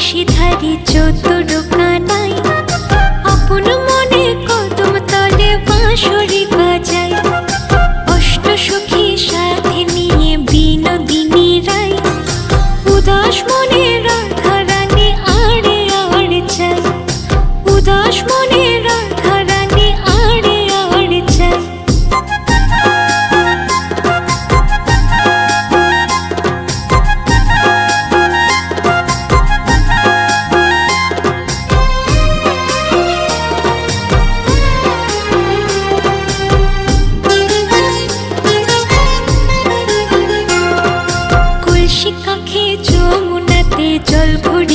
নিশিধারি চতুর কানাই আপন মনে কদম তলে বাঁশরি বাজায় অষ্ট সখী সাথে নিয়ে বিনোদিনী রায় উদাস মনে রাধা রানী আড়ে আড়ে চায় উদাস মনে রাধা রানী আড়ে আড়ে চায় কলসি কাঁখে যমুনাতে জল ভরে